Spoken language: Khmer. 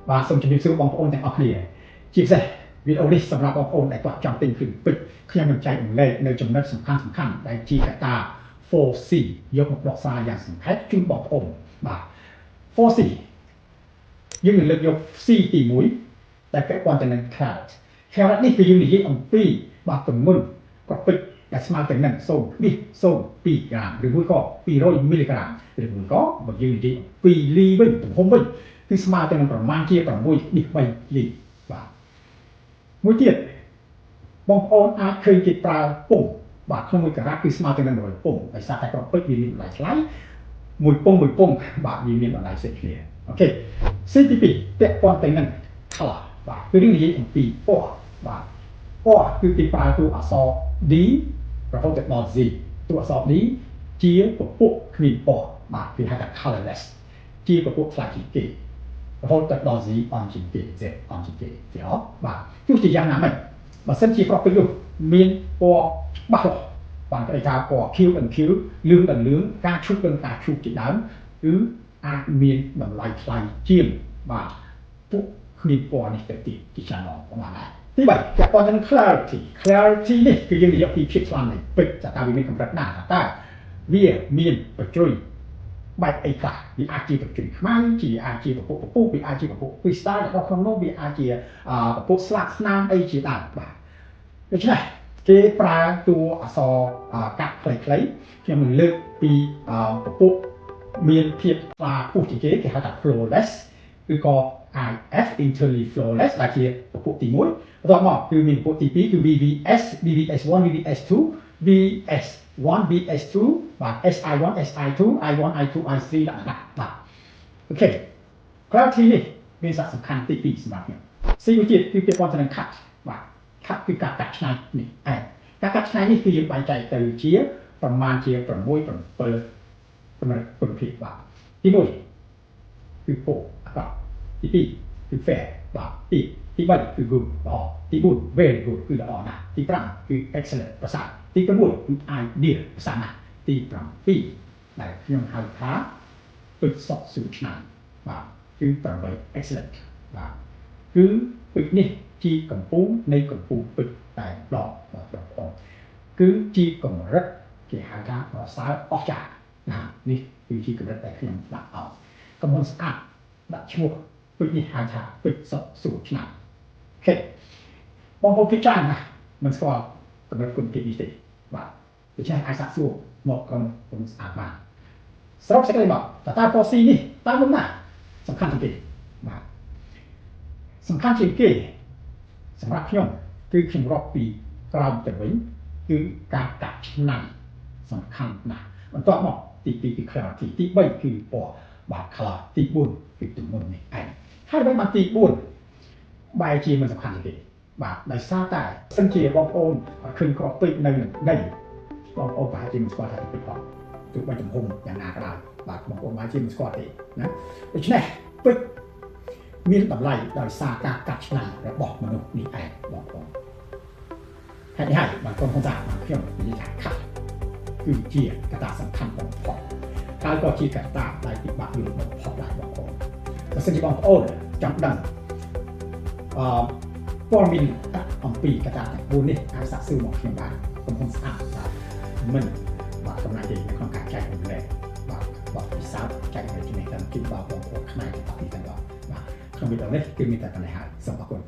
vàส่งជំរាបសួរបងប្អូនទាំងអស់គ្នាជាពិសេសវីដេអូនេះសម្រាប់បងប្អូនដែលគាត់ចង់ទិញគ្រឿងពេជ្រខ្ញុំនឹងចែករំលែកនៅចំណុចសំខាន់ៗដែលជាកត្តា 4C យកមកបកស្រាយយ៉ាងសង្ខេបជូនបងប្អូនបាទ 4C យើងនឹងលើកយក C ទី1ដែលពាក់ព័ន្ធទៅនឹង carat នេះគឺយើងនិយាយអំពីបាទទម្ងន់គាត់ពេជ្រដែលស្មើទៅនឹង0.02 ក្រាមឬមួយក៏200 មីលីក្រាមឬមួយក៏បើយើងនិយាយពីលីវិញទំហំវិញគឺស្មើទៅនឹងប្រមាណជា6.3 លីបាទមួយទៀតបងប្អូនអាចឃើញគេប្រើពុម្ពបាទក្នុងមួយការ៉ាត់គឺស្មើទៅនឹង100ពុម្ពដោយសារតែគ្រាប់ពេជ្រវាមានតម្លៃថ្លៃមួយពុម្ពបាទវាមានតម្លៃផ្សេងគ្នាអូខេ C ទី2ពាក់ព័ន្ធទៅនឹង color បាទគឺយើងនិយាយអំពីពណ៌បាទពណ៌គឺគេប្រើតួអក្សរ D រហូតដល់ Z តួអក្សរ D ជាពពុះគ្មានពណ៌បាទគេហៅថា colorless ជាពពុះខ្លាំងជាងគេរហូតដល់ Z អន់ជាងគេ Z អន់ជាងគេទេអត់បាទទោះជាយ៉ាងណាមិញបើសិនជាគ្រាប់ពេជ្រនោះមានពណ៌ច្បាស់លាស់បានគេថាពណ៌ Q និង Q លឿងនិងលឿងការឈូសនិងការឈូសជាដើមគឺអាចមានតម្លៃថ្លៃជាងបាទពួកគ្មានពណ៌នេះទៅទៀតជាច្រើនបងប្អូនណាទី3ពាក់ព័ន្ធនឹង clarity នេះគឺយើងនិយាយពីភាពខ្លាំងនៃពេជ្រតើវាមានកម្រិតណាតើវាមានបញ្ជ្រុយបែបអីខ្លះវាអាចជាបញ្ជ្រុយខ្មៅជាអាចជាពពុះវាអាចជាពពុះ crystal របស់ក្នុងនោះវាអាចជាពពុះស្លាកស្នាមអីជាដើមបាទដូច្នេះគេប្រើតួអក្សរកាត់ខ្លីៗខ្ញុំនឹងលើកពីពពុះមានភាពស្លាពុះជាងគេគេហៅថា flawless ឬក៏ IF internally flawless ដែលជាពពុះទី1បន្ទាប់មកគឺមានពពុះទី2គឺ VVS VVS1 VVS2 VS1 VS2 បាទ SI1 SI2 I1 I2 I3 ដាក់បាទអូខេ clarity នេះមានសារៈសំខាន់ទី2សម្រាប់ខ្ញុំ C មួយទៀតគឺពាក់ព័ន្ធទៅនឹង cut បាទ cut គឺការកាត់ឆ្នៃនេះការកាត់ឆ្នៃនេះគឺយើងបែងចែកទៅជាប្រមាណជា6 7ប្រភេទបាទទី1គឺពោអាក្រក់ទី2គឺ fair បាទទី3គឺ good ល្អទី4 very good គឺល្អណាស់ទី5គឺ excellent ប្រសើរទី6គឺ ideal ប្រសើរណាស់ទី7ដែលខ្ញុំហៅថាពេជ្រសុខស្រួលឆ្នៃបាទគឺ8 excellent បាទគឺពេជ្រនេះជាកម្ពូលនៃកម្ពូលពេជ្រតែដកបាទបងប្អូនគឺជាកម្រិតគេហៅថាប្រសើរអស្ចារ្យណានេះគឺជាកម្រិតដែលខ្ញុំដាក់ឲ្យកម្រិតស្អាតដាក់ឈ្មោះពេជ្រនេះហៅថាពេជ្រសុខស្រួលឆ្នៃអូខេបងប្អូនគេចាស់ណាមិនស្គាល់កម្រិតគុណភាពនេះទេបាទដូច្នេះអាចសាកសួរមកក្រុមស្អាតបានសរុបសេចក្តីមកតើ 4C នេះតើមុនណាសំខាន់ជាងគេបាទសំខាន់ជាងគេសម្រាប់ខ្ញុំគឺខ្ញុំរាប់ពីក្រោមទៅវិញគឺការកាត់ឆ្នៃសំខាន់ណាស់បន្ទាប់មកទី2គឺ clarity ទី3គឺពណ៌បាទ color ទី4គឺទម្ងន់នេះឯងហើយដើម្បីបានទី4បែរជាមិនសំខាន់ជាងគេបាទដោយសារតែសិនជាបងប្អូនឃើញគ្រាប់ពេជ្រនៅដីបងប្អូនប្រហែលជាមិនស្គាល់ថាពេជ្រផងទោះបីទំហំយ៉ាងណាក៏ដោយបាទបងប្អូនប្រហែលជាមិនស្គាល់ទេណាដូច្នេះពេជ្រមានតម្លៃដោយសារការកាត់ឆ្នៃរបស់មនុស្សនេះឯងបងប្អូនហេតុនេះហើយបងប្អូនខ្ញុំនិយាយថាខាត់គឺជាកត្តាសំខាន់បំផុតហើយក៏ជាកត្តាដែលពិបាកយល់បំផុតដែរបងប្អូនបើសិនជាបងប្អូនចង់ដឹងព័ត៌មានអំពីកត្តាទាំង4នេះអាចសាកសួរមកខ្ញុំបានខ្ញុំស្អាតបាទមិនបាទកំណត់ទេនៅក្នុងការចែករំលែកបាទបទពិសោធន៍ចែករំលែកចំណេះដឹងជូនដល់បងប្អូនខ្មែរទាំងអស់គ្នាទាំងអស់បាទក្នុងវីដេអូនេះគឺមានតែប៉ុណ្ណេះហើយសូមអរគុណ